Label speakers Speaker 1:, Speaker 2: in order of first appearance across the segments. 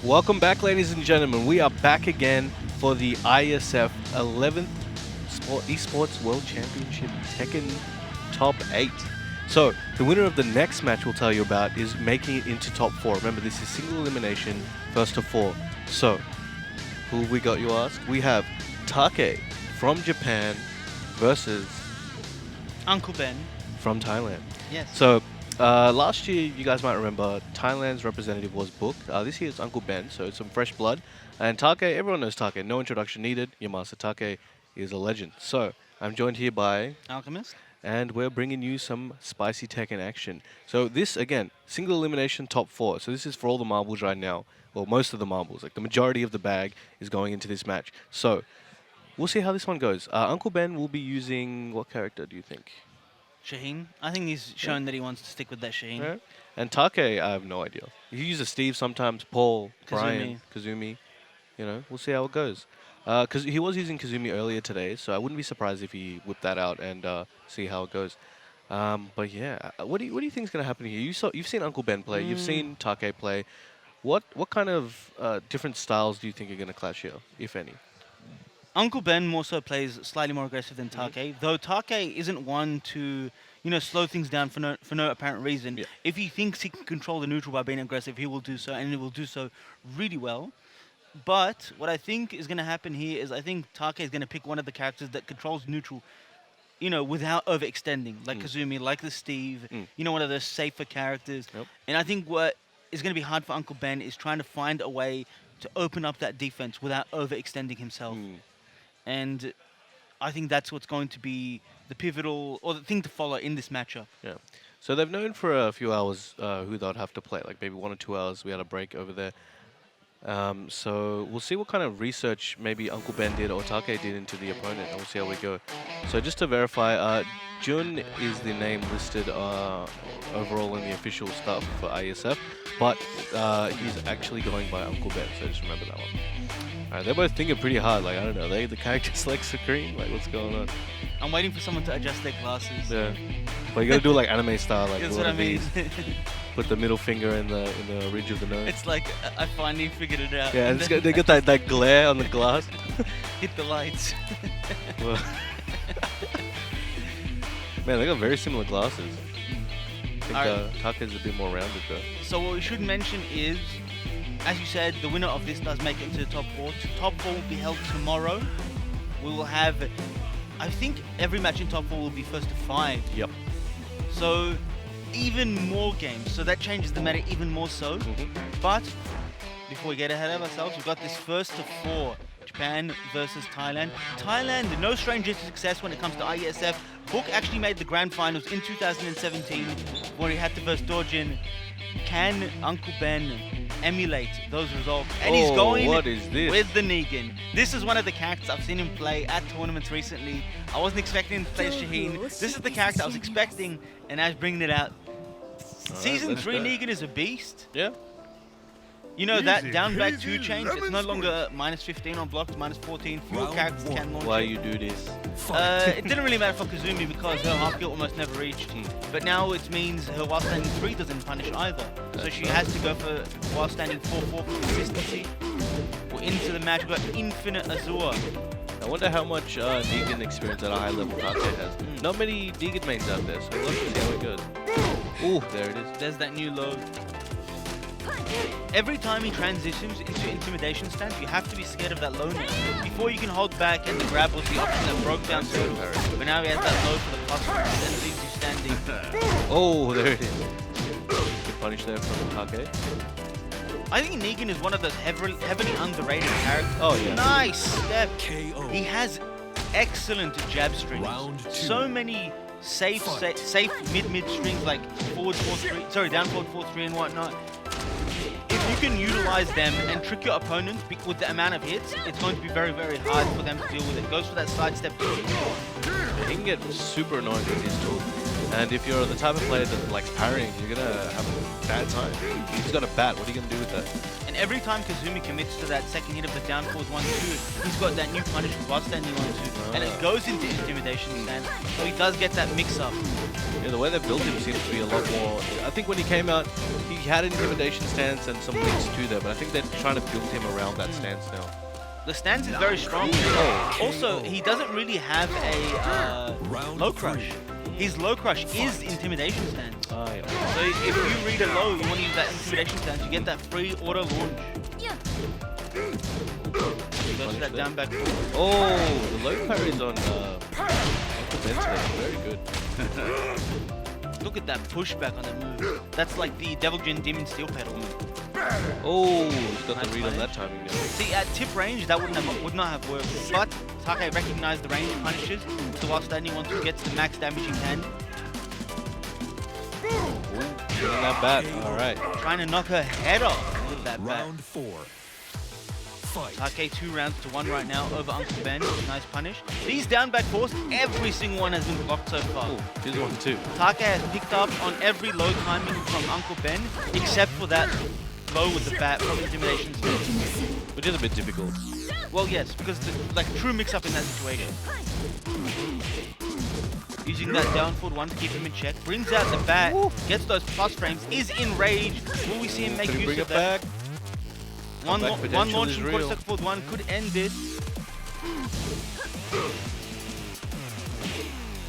Speaker 1: Welcome back, ladies and gentlemen. We are back again for the IESF 11th Esports World Championship Tekken Top 8. So, the winner of the next match we'll tell you about is making it into Top 4. Remember, this is single elimination, first to 4. So, who have we got, you ask? We have Take from Japan versus
Speaker 2: Uncle Ben.
Speaker 1: from Thailand.
Speaker 2: Yes.
Speaker 1: So, last year, you guys might remember, Thailand's representative was booked. This year it's Uncle Ben, so it's some fresh blood. And Take, everyone knows Take. No introduction needed. Your master Take is a legend. So, I'm joined here by...
Speaker 2: Alchemist.
Speaker 1: And we're bringing you some spicy Tekken action. So this, again, single elimination top 4. So this is for all the marbles right now. Well, most of the marbles. Like, the majority of the bag is going into this match. So, we'll see how this one goes. Uncle Ben will be using... What character do you think?
Speaker 2: Shaheen. I think he's shown that he wants to stick with that Shaheen.
Speaker 1: Yeah. And Take, I have no idea. He uses Steve sometimes, Paul, Brian, Kazumi. You know, we'll see how it goes. Because he was using Kazumi earlier today, so I wouldn't be surprised if he whipped that out and see how it goes. But yeah, what do you think is going to happen here? You've seen Uncle Ben play, you've seen Take play. What kind of different styles do you think are going to clash here, if any?
Speaker 2: Uncle Ben more so plays slightly more aggressive than Take, though Take isn't one to, slow things down for no apparent reason.
Speaker 1: Yeah.
Speaker 2: If he thinks he can control the neutral by being aggressive, he will do so, and he will do so really well. But what I think is going to happen here is I think Take is going to pick one of the characters that controls neutral, without overextending, like Kazumi, like the Steve, one of those safer characters.
Speaker 1: Yep.
Speaker 2: And I think what is going to be hard for Uncle Ben is trying to find a way to open up that defense without overextending himself. And I think that's what's going to be the pivotal, or the thing to follow in this matchup.
Speaker 1: Yeah. So they've known for a few hours who they'd have to play, like maybe 1 or 2 hours. We had a break over there. So we'll see what kind of research maybe Uncle Ben did or Take did into the opponent, and we'll see how we go. So just to verify, Jun is the name listed overall in the official stuff for IESF, but he's actually going by Uncle Ben, so just remember that one. Alright, they're both thinking pretty hard, like, I don't know, the character select screen, like, what's going on?
Speaker 2: I'm waiting for someone to adjust their glasses.
Speaker 1: Yeah, but you gotta do like anime style, like
Speaker 2: That's what I mean.
Speaker 1: Put the middle finger in the ridge of the nose.
Speaker 2: It's like I finally figured it out.
Speaker 1: Yeah, and they got that glare on the glass.
Speaker 2: Hit the lights.
Speaker 1: Well, man, they got very similar glasses. I think Take's a bit more rounded though.
Speaker 2: So what we should mention is, as you said, the winner of this does make it to the top 4. Top 4 will be held tomorrow. We will have, I think every match in top 4 will be first to 5.
Speaker 1: Yep.
Speaker 2: So even more games. So that changes the meta even more so. But before we get ahead of ourselves, we've got this first to 4. Japan versus Thailand. Thailand, no stranger to success when it comes to IESF. Book actually made the grand finals in 2017 where he had to verse Dojin. Can Uncle Ben emulate those results? And he's going
Speaker 1: what is this?
Speaker 2: with the Negan. This is one of the characters I've seen him play at tournaments recently. I wasn't expecting him to play Shaheen. This is the character I was expecting, and now he's bringing it out. Season 3 Negan is a beast.
Speaker 1: Yeah.
Speaker 2: You know that down back 2 change, it's no longer minus 15 on blocks, minus 14. Fewer characters can launch
Speaker 1: Why
Speaker 2: it.
Speaker 1: you do this?
Speaker 2: It didn't really matter for Kazumi because her half kill almost never reached. But now it means her while standing 3 doesn't punish either. So she has to go for while standing 4-4 for consistency. We're into the match, we've got Infinite Azure.
Speaker 1: I wonder how much Negan experience at a high level Take has. Not many Negan mains out there, so we'll have to see how it goes. Ooh, there it is.
Speaker 2: There's that new low. Every time he transitions into intimidation stance, you have to be scared of that lowness. Before you can hold back and the grab was the option that broke down Total. But now he has that low for the plus and leaves you standing.
Speaker 1: Oh, there it is. Good punish there from Take.
Speaker 2: I think Negan is one of those heavily underrated characters.
Speaker 1: Oh yeah.
Speaker 2: Nice step. KO. He has excellent jab strings. So many safe mid strings like forward 4-3, sorry, down forward 4-3 and whatnot. If you can utilize them and trick your opponent with the amount of hits, it's going to be very, very hard for them to deal with it. Goes for that sidestep.
Speaker 1: He can get super annoying with his tools. And if you're the type of player that likes parrying, you're going to have a bad time. He's got a bat. What are you going to do with that?
Speaker 2: And every time Kazumi commits to that second hit of the down forward 1-2, he's got that new punish while standing on 2, and it goes into intimidation stance, so he does get that mix-up.
Speaker 1: Yeah, the way they built him seems to be a lot more... I think when he came out, he had an intimidation stance and some links to there, but I think they're trying to build him around that stance now.
Speaker 2: The stance is very strong. Also, he doesn't really have a low crush. His low crush is intimidation stance. So if you read a low, you want to use that intimidation stance, you get that free auto launch. Goes to that down back forward.
Speaker 1: Oh, the low parry's on very good.
Speaker 2: Look at that pushback on that move. That's like the Devil Jin Demon Steel Pedal.
Speaker 1: Oh, he's got the read on that timing now.
Speaker 2: See, at tip range, that would not have worked. But Take recognized the range punishes, so while standing on 2 gets the max damage he can.
Speaker 1: Getting that bat, alright.
Speaker 2: Trying to knock her head off with that bat.
Speaker 3: Round 4. Fight.
Speaker 2: Take 2 rounds to 1 right now over Uncle Ben. Nice punish. These down back fours, every single one has been blocked so far.
Speaker 1: Oh, here's one too.
Speaker 2: Take has picked up on every low timing from Uncle Ben, except for that low with the bat from intimidation stance.
Speaker 1: Which is a bit difficult.
Speaker 2: Well, yes, because the true mix-up in that situation. Using that down forward 1 to keep him in check, brings out the bat, gets those plus frames, is in rage. Will we see him make use of that? One launch from quarter second forward 1 could end this.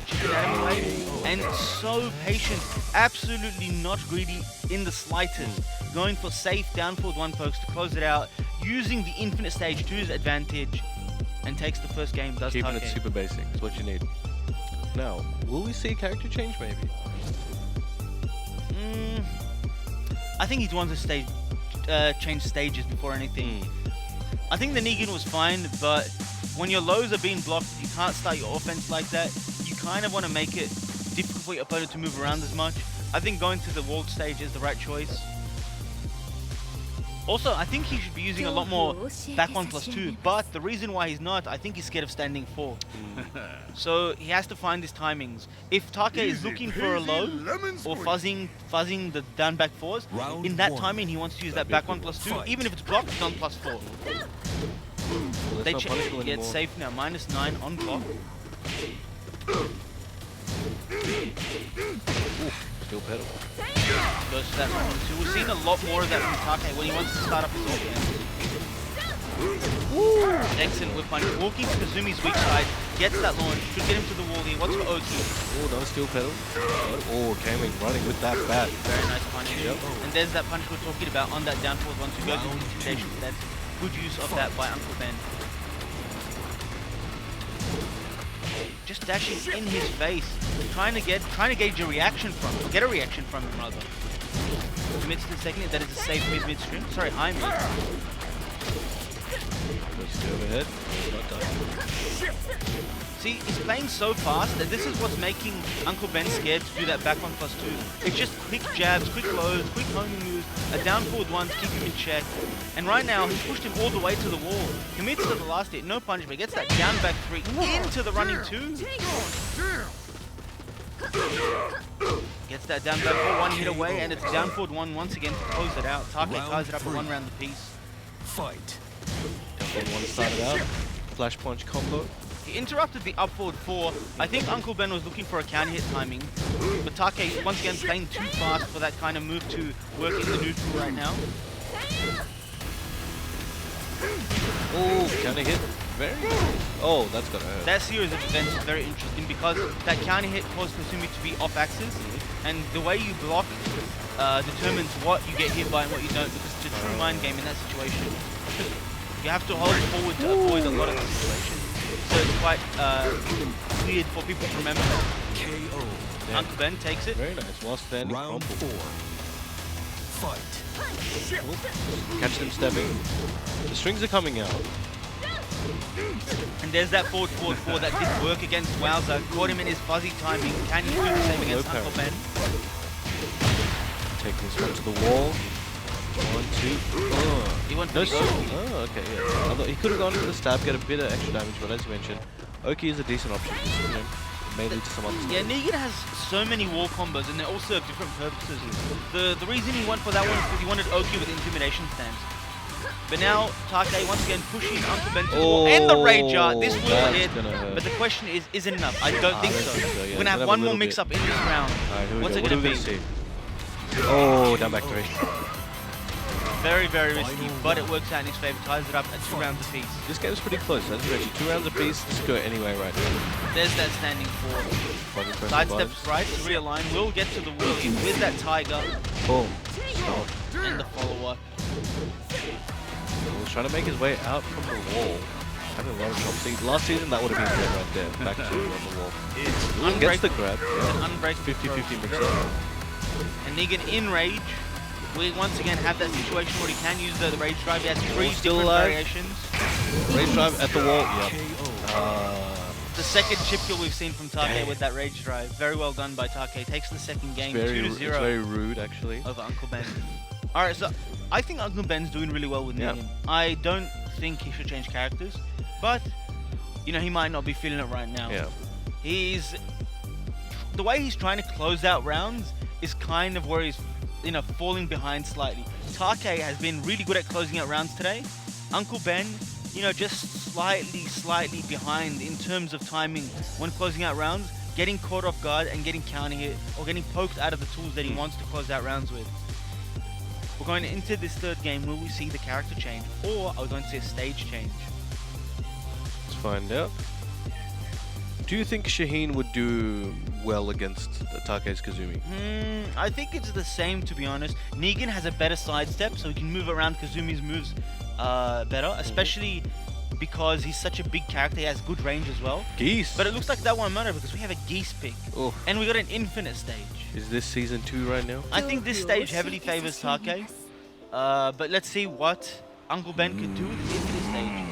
Speaker 2: Chicken out of the way. And so patient, absolutely not greedy in the slightest. Going for safe down forward 1 pokes to close it out, using the infinite stage to his advantage, and takes the first game. Does
Speaker 1: Keeping
Speaker 2: Take.
Speaker 1: it super basic is what you need. Now, will we see character change maybe?
Speaker 2: I think he'd want to change stages before anything. I think the Negan was fine, but when your lows are being blocked, you can't start your offense like that. You kind of want to make it difficult for your opponent to move around as much. I think going to the walled stage is the right choice. Also, I think he should be using a lot more back 1+2, but the reason why he's not, I think he's scared of standing 4. So he has to find his timings. If Take is looking for a low or fuzzing the down back 4s, in that timing he wants to use that back 1+2, even if it's blocked, it's on +4.
Speaker 1: Well,
Speaker 2: They it's safe now, -9 on block.
Speaker 1: Steel pedal.
Speaker 2: Goes to that round 2. We've seen a lot more of that from Take when he wants to start up his offense. Excellent whip punch. Walking to Kazumi's weak side, gets that launch, should get him to the wall here. What's for Oki?
Speaker 1: Oh, another steel pedal. Oh, came in running with that bat.
Speaker 2: Very nice punch. And there's that punch we're talking about on that down forward 1 to go to intimidation. That's good use of that by Uncle Ben. Just dashing in his face, trying to gauge a reaction from him, get a reaction from him rather. Commits to the second hit, that is a safe mid-stream. Sorry, high mid.
Speaker 1: Overhead. Not done.
Speaker 2: See, he's playing so fast that this is what's making Uncle Ben scared to do that back 1+2. It's just quick jabs, quick lows, quick homing moves, a down forward 1 to keep him in check. And right now, he's pushed him all the way to the wall. Commits to the last hit, no punish, but gets that down back 3 into the running 2. Gets that down back 4, 1 hit away, and it's down forward 1 once again to close it out. Take ties it up at 1 round apiece.
Speaker 3: Fight.
Speaker 1: One started out. Flash punch combo.
Speaker 2: He interrupted the up forward 4. I think Uncle Ben was looking for a counter hit timing, but Take once again playing too fast for that kind of move to work in the neutral right now.
Speaker 1: Oh, counter hit. Very good. Oh, that's gonna hurt.
Speaker 2: That series of events is very interesting because that counter hit caused Kasumi to be off axis, and the way you block determines what you get hit by and what you don't, because it's a true mind game in that situation. You have to hold forward to avoid a lot of the situations. So it's quite weird for people to remember that.
Speaker 3: KO.
Speaker 1: Yeah.
Speaker 2: Uncle Ben takes it.
Speaker 1: Very nice. While standing.
Speaker 3: Round 4. Fight.
Speaker 1: Catch them stepping. The strings are coming out.
Speaker 2: And there's that forward 4 that did work against Wowza. Caught him in his fuzzy timing. Can he do the same against Uncle Ben?
Speaker 1: Take this one to the wall. 1, 2. Oh.
Speaker 2: He went for
Speaker 1: No
Speaker 2: the Oki.
Speaker 1: Oh, okay, yeah. I thought he could have gone for the stab, get a bit of extra damage, but as you mentioned, Oki is a decent option. Just, mainly to some other stuff.
Speaker 2: Yeah, Negan has so many wall combos and they all serve different purposes. The reason he went for that one is because he wanted Oki with intimidation stance. But now Take once again pushing Uncle Ben to the wall and the Rage Art. This will hit, but the question is it enough? I don't think so.
Speaker 1: Yeah.
Speaker 2: We're gonna have one more mix-up in this round.
Speaker 1: Alright, here we
Speaker 2: What's
Speaker 1: go.
Speaker 2: it
Speaker 1: What
Speaker 2: gonna
Speaker 1: do we
Speaker 2: be?
Speaker 1: see? Oh, down back 3.
Speaker 2: Very, very risky, but it works out in his favor. Ties it up at 2 rounds apiece.
Speaker 1: This game's pretty close. As you mentioned, 2 rounds apiece. This could go anyway right now.
Speaker 2: There's that standing 4. Sidesteps right to realign. Will get to the wheelie with that Tiger
Speaker 1: Boom. Stop.
Speaker 2: and the follow-up.
Speaker 1: He's trying to make his way out from the wall. Having a lot of trouble. See, last season that would have been good right there. Back to on the wall. Ooh, gets the grab. Yeah.
Speaker 2: An unbreakable
Speaker 1: 50-50 mix
Speaker 2: throw.
Speaker 1: up.
Speaker 2: And Negan in rage. We once again have that situation where he can use the rage drive. He has 3
Speaker 1: still
Speaker 2: different
Speaker 1: alive.
Speaker 2: variations.
Speaker 1: Rage drive at the wall. Yep.
Speaker 2: The second chip kill we've seen from Take with that rage drive. Very well done by Take. Takes the second game 2-0
Speaker 1: It's very rude, actually.
Speaker 2: over Uncle Ben. Alright, so I think Uncle Ben's doing really well with Negan. I don't think he should change characters, but you know, he might not be feeling it right now.
Speaker 1: Yeah.
Speaker 2: The way he's trying to close out rounds is kind of where he's, you know, falling behind slightly. Take has been really good at closing out rounds today. Uncle Ben, you know, just slightly behind in terms of timing when closing out rounds, getting caught off guard and getting counter hit or getting poked out of the tools that he wants to close out rounds with. We're going into this third game. Will we see the character change, or are we going to see a stage change?
Speaker 1: Let's find out. Do you think Shaheen would do well against Take's Kazumi?
Speaker 2: I think it's the same, to be honest. Negan has a better sidestep, so he can move around Kazumi's moves better, especially because he's such a big character. He has good range as well.
Speaker 1: Geese!
Speaker 2: But it looks like that won't matter because we have a Geese pick.
Speaker 1: Oh.
Speaker 2: And we got an infinite stage.
Speaker 1: Is this season 2 right now?
Speaker 2: I think this stage heavily favors Take. But let's see what Uncle Ben could do with this infinite stage.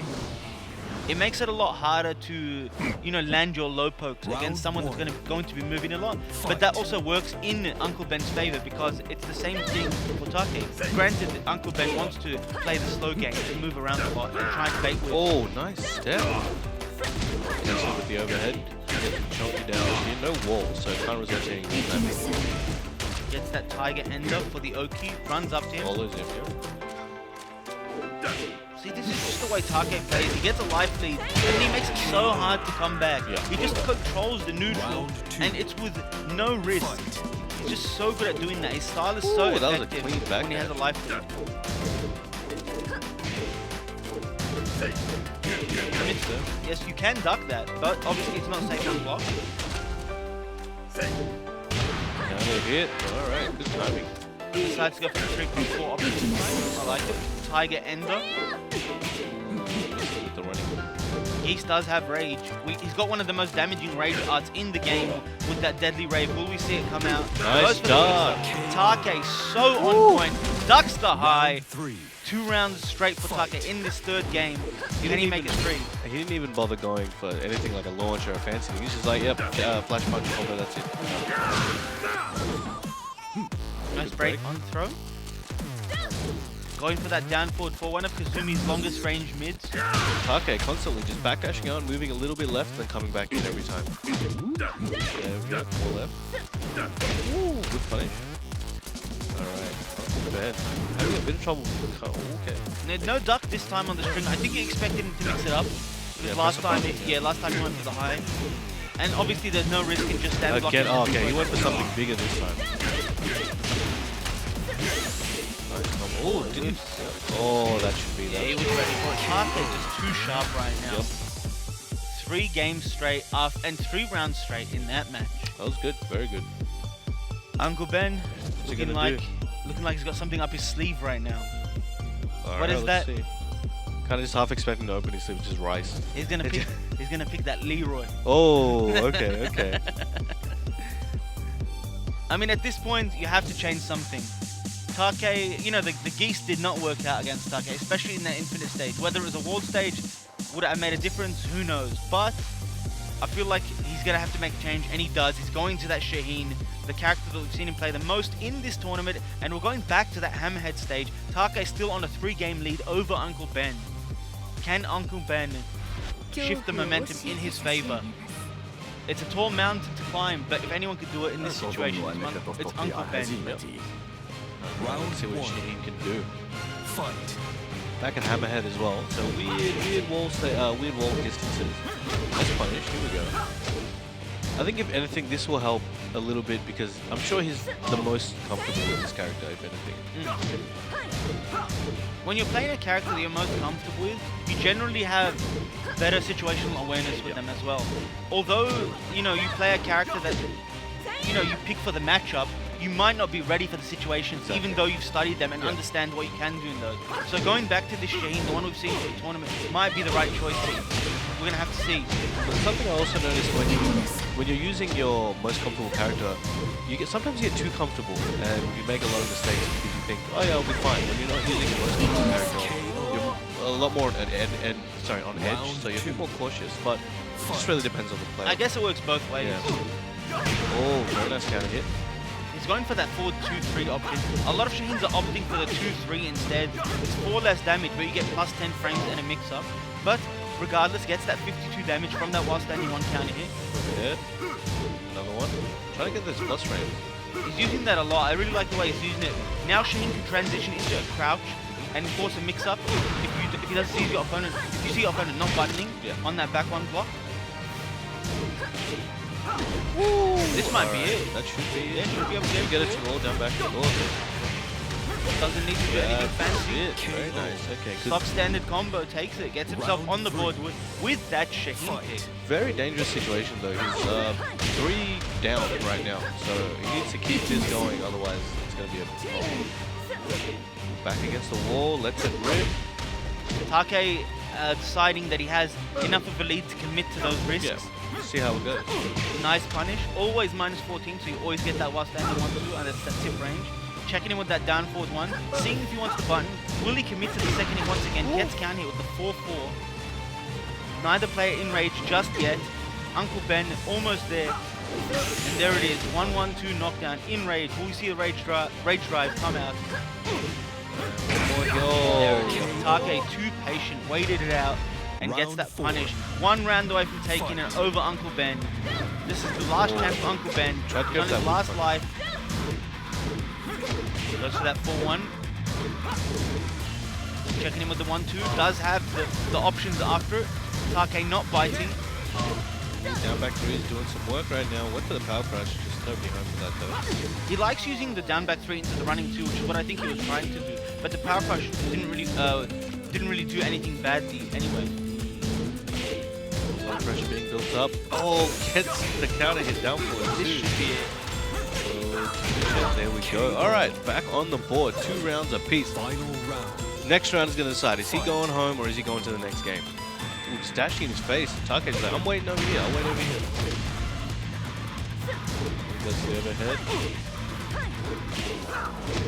Speaker 2: It makes it a lot harder to, you know, land your low pokes against someone that's going to be moving a lot. But that also works in Uncle Ben's favor because it's the same thing for Take. Granted, Uncle Ben wants to play the slow game and move around a lot and try and bait with.
Speaker 1: Oh, nice step. That's with the overhead. Get chunky down here. No wall, so can't resist any damage.
Speaker 2: Gets that Tiger ender for the Oki, runs up to him.
Speaker 1: Follows him,
Speaker 2: See, this is just the way Take plays. He gets a life lead, and then he makes it so hard to come back.
Speaker 1: Yeah.
Speaker 2: He just controls the neutral, and it's with no risk. He's just so good at doing that. His style is so
Speaker 1: Ooh, that was a
Speaker 2: effective
Speaker 1: clean back
Speaker 2: when he has a
Speaker 1: air.
Speaker 2: life lead. Yes, you can duck that, but obviously it's not safe on block.
Speaker 1: Another hit. Alright, good timing.
Speaker 2: He decides to go for the 3.4 option. I like it. Tiger ender.
Speaker 1: With the running.
Speaker 2: Geese does have rage. He's got one of the most damaging rage arts in the game with that deadly rave. Will we see it come out?
Speaker 1: Nice duck.
Speaker 2: Take so on point. Ducks the high.
Speaker 3: 3.
Speaker 2: 2 rounds straight for Take in this third game. Can he make it 3?
Speaker 1: He didn't even bother going for anything like a launch or a fancy. He's just like, yep, flash punch combo, that's it.
Speaker 2: Nice break on throw. Going for that down forward for one of Kazumi's longest range mids.
Speaker 1: Take constantly just backdashing on, moving a little bit left, then coming back in every time. There we go, more left. Ooh, good punish. Alright, bad. Having a bit of trouble with okay.
Speaker 2: No duck this time on the string. I think he expected him to mix it up. Because
Speaker 1: Yeah,
Speaker 2: last time,
Speaker 1: press a button,
Speaker 2: last time he went for the high. And obviously there's no risk in just stand blocking.
Speaker 1: Again, oh, okay, he went for something bigger this time. Nice combo. Oh, didn't. Oh, that should be
Speaker 2: Yeah,
Speaker 1: that.
Speaker 2: he was ready for it. Take just too sharp right now.
Speaker 1: Yep.
Speaker 2: 3 games straight and 3 rounds straight in that match.
Speaker 1: That was good, very good.
Speaker 2: Uncle Ben
Speaker 1: What's he
Speaker 2: looking
Speaker 1: gonna
Speaker 2: like he's got something up his sleeve right now.
Speaker 1: Alright,
Speaker 2: What is
Speaker 1: let's
Speaker 2: that?
Speaker 1: see. Kind of just half expecting to open his sleeve, which is rice.
Speaker 2: He's gonna pick that Leroy.
Speaker 1: Oh, okay, okay.
Speaker 2: I mean, at this point, you have to change something. Take, you know, the Geese did not work out against Take, especially in that infinite stage. Whether it was a wall stage, would it have made a difference? Who knows? But I feel like he's going to have to make a change, and he does. He's going to that Shaheen, the character that we've seen him play the most in this tournament, and we're going back to that Hammerhead stage. Take still on a 3-game lead over Uncle Ben. Can Uncle Ben shift the momentum in his favor? It's a tall mountain to climb, but if anyone could do it in this situation, it's Uncle Ben.
Speaker 3: Round
Speaker 1: See what
Speaker 3: 1.
Speaker 1: Shaheen can do.
Speaker 3: Fight.
Speaker 1: Back at Hammerhead as well. So weird wall distances. Let's punish. Here we go. I think if anything, this will help a little bit because I'm sure he's the most comfortable with this character, if anything.
Speaker 2: When you're playing a character that you're most comfortable with, you generally have better situational awareness with them as well. Although, you know, you play a character that, you know, you pick for the matchup, you might not be ready for the situations, even though you've studied them and understand what you can do in those. So going back to this Shaheen, the one we've seen in the tournament, might be the right choice. We're going to have to see.
Speaker 1: But something I also noticed when you're using your most comfortable character, sometimes you get too comfortable and you make a lot of mistakes because you think, oh yeah, I'll be fine. When you're not using your most comfortable character, you're a lot more on edge, so you're a bit more cautious. But it just really depends on the player.
Speaker 2: I guess it works both ways.
Speaker 1: Yeah. Oh, very nice counter hit.
Speaker 2: He's going for that forward 2-3 option. A lot of Shaheens are opting for the 2-3 instead. It's 4 less damage, but you get plus 10 frames and a mix-up. But regardless, gets that 52 damage from that while standing 1 counter hit.
Speaker 1: Overhead. Another one. Trying to get those plus frames.
Speaker 2: He's using that a lot. I really like the way he's using it. Now Shaheen can transition into a crouch and force a mix-up. If he doesn't see your opponent, if you see your opponent not buttoning on that back 1 block.
Speaker 1: Woo!
Speaker 2: This might be it.
Speaker 1: That should be it.
Speaker 2: Yeah, should be able to
Speaker 1: Get it to roll down back to goal.
Speaker 2: Doesn't need to do anything fancy.
Speaker 1: It. Very nice. Okay.
Speaker 2: Stock standard combo takes it, gets himself on the board with that Shaheen pick.
Speaker 1: Very dangerous situation though. He's 3 down right now, so he needs to keep this going. Otherwise, it's going to be a problem. Back against the wall. Lets it rip.
Speaker 2: Take deciding that he has enough of a lead to commit to those risks.
Speaker 1: Yeah. See how it goes.
Speaker 2: Nice punish. Always minus 14, so you always get that while standing 1-2, and that's that tip range. Checking in with that down forward 1. Seeing if he wants to button. Will he commit to the second hit once again? Gets counter hit with the 4-4. Neither player in rage just yet. Uncle Ben almost there. And there it is. 1-1-2 knockdown in rage. Will we see the rage drive come out? There it is. Take too patient, waited it out, and gets that punish. 1 round away from taking it over Uncle Ben. This is the last chance for Uncle Ben. He's on his last life. Goes for that 4-1. Checking in with the 1-2. Does have the options after it. Take not biting.
Speaker 1: Down back 3 is doing some work right now. Went for the power crash. Just nobody home for that though.
Speaker 2: He likes using the down back 3 into the running 2, which is what I think he was trying to do. But the power crash didn't really do anything badly anyway.
Speaker 1: Some pressure being built up. Oh, gets the counter hit down for it.
Speaker 2: This should be it.
Speaker 1: There we go. All right, back on the board. 2 rounds apiece.
Speaker 3: Final round.
Speaker 1: Next round is going to decide, is he going home or is he going to the next game? Ooh, it's dashing in his face. Take's like, I'm waiting over here. I'll wait over here. He goes to the overhead.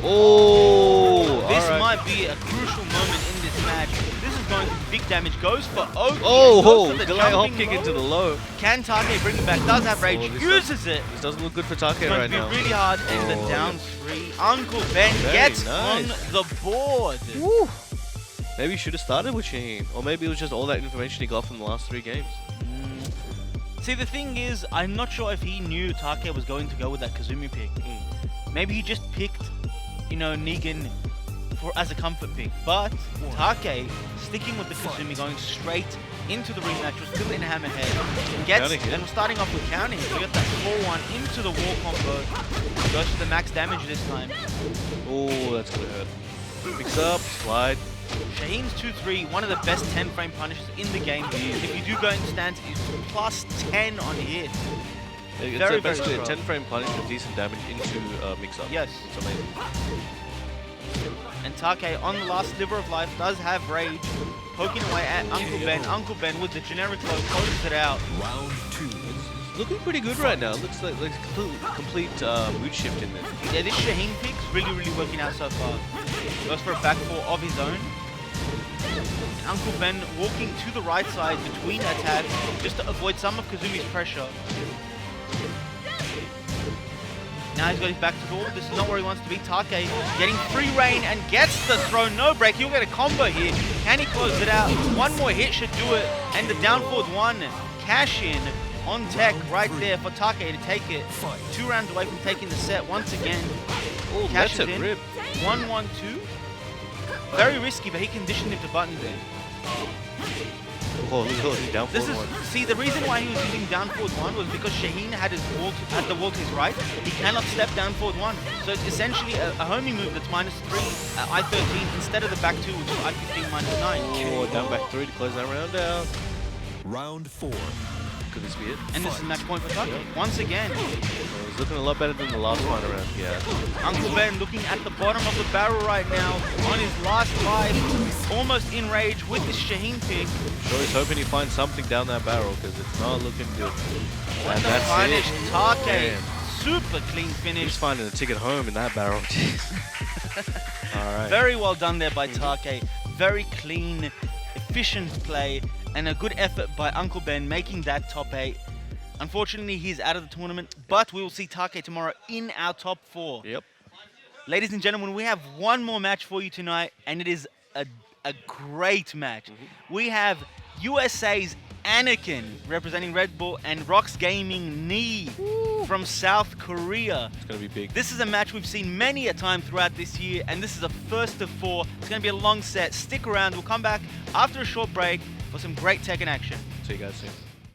Speaker 1: Oh!
Speaker 2: This
Speaker 1: right.
Speaker 2: might be a crucial moment in this match. This is going to be big damage. Goes for Oki.
Speaker 1: Oh!
Speaker 2: Goes for the
Speaker 1: Delay hop
Speaker 2: jumping
Speaker 1: kick
Speaker 2: low.
Speaker 1: into the low.
Speaker 2: Can Take bring it back? Does have rage. Uses it.
Speaker 1: This doesn't look good for Take
Speaker 2: It's going
Speaker 1: right
Speaker 2: to be
Speaker 1: now.
Speaker 2: really hard. And the down 3. Uncle Ben gets on the board.
Speaker 1: Woo. Maybe he should have started with Shaheen. Or maybe it was just all that information he got from the last 3 games.
Speaker 2: See, the thing is, I'm not sure if he knew Take was going to go with that Kazumi pick. Maybe he just picked, you know, Negan as a comfort pick. But Take, sticking with the Kazumi, going straight into the rematch, was still in Hammerhead. Gets, and we're starting off with counting. We got that 4-1 into the wall combo. Goes for the max damage this time.
Speaker 1: Oh, that's going to hurt. Picks up, slide.
Speaker 2: Shaheen's 2-3, one of the best 10 frame punishes in the game. If you do go into stance, it's plus 10 on hit.
Speaker 1: It's basically a 10 frame punish with decent damage into mix-up.
Speaker 2: Yes.
Speaker 1: It's amazing.
Speaker 2: And Take, on the last sliver of life, does have rage. Poking away at Uncle Ben. Uncle Ben with the generic low closes it out.
Speaker 3: Round 2.
Speaker 1: It's looking pretty good right now. It looks like complete mood shift in there.
Speaker 2: Yeah, this Shaheen pick's really working out so far. Goes for a back 4 of his own. And Uncle Ben walking to the right side between attacks just to avoid some of Kazumi's pressure. Now he's got his back to the wall. This is not where he wants to be. Take getting free reign and gets the throw. No break. He'll get a combo here. Can he close it out? One more hit should do it. And the down forward 1. Cash in. on tech right
Speaker 3: Round
Speaker 2: there for Take to take it.
Speaker 3: Fight.
Speaker 2: 2 rounds away from taking the set once again.
Speaker 1: Oh,
Speaker 2: Cashes
Speaker 1: that's a
Speaker 2: in.
Speaker 1: rip.
Speaker 2: 1-1-2. Very risky, but he conditioned him to button there.
Speaker 1: Oh, look, he's down
Speaker 2: This is,
Speaker 1: 4-1.
Speaker 2: see, the reason why he was using down forward 1 was because Shaheen had the wall to his right. He cannot step down forward 1. So it's essentially a homing move that's -3 at I13 instead of the back 2, which is I15 -9.
Speaker 1: Oh, down back 3 to close that round out.
Speaker 3: Round 4.
Speaker 1: Could this be it?
Speaker 2: And this is match point for Take. Once again,
Speaker 1: Oh, he's looking a lot better than the last one around here.
Speaker 2: Uncle Ben looking at the bottom of the barrel right now on his last life, almost in rage with this Shaheen pick.
Speaker 1: Sure, he's hoping he finds something down that barrel because it's not looking good.
Speaker 2: What
Speaker 1: And
Speaker 2: the
Speaker 1: that's
Speaker 2: finish,
Speaker 1: it.
Speaker 2: Take.
Speaker 1: Damn.
Speaker 2: Super clean
Speaker 1: He's
Speaker 2: finish.
Speaker 1: finding a ticket home in that barrel. Jeez. All right.
Speaker 2: Very well done there by Take. Very clean, efficient play, and a good effort by Uncle Ben making that top 8. Unfortunately, he's out of the tournament, but we will see Take tomorrow in our top 4.
Speaker 1: Yep.
Speaker 2: Ladies and gentlemen, we have one more match for you tonight, and it is a great match. We have USA's Anakin representing Red Bull and Rox Gaming Nee from South Korea.
Speaker 1: It's going to be big.
Speaker 2: This is a match we've seen many a time throughout this year, and this is a first of 4. It's going to be a long set. Stick around. We'll come back after a short break for some great Tekken action.
Speaker 1: See you guys soon.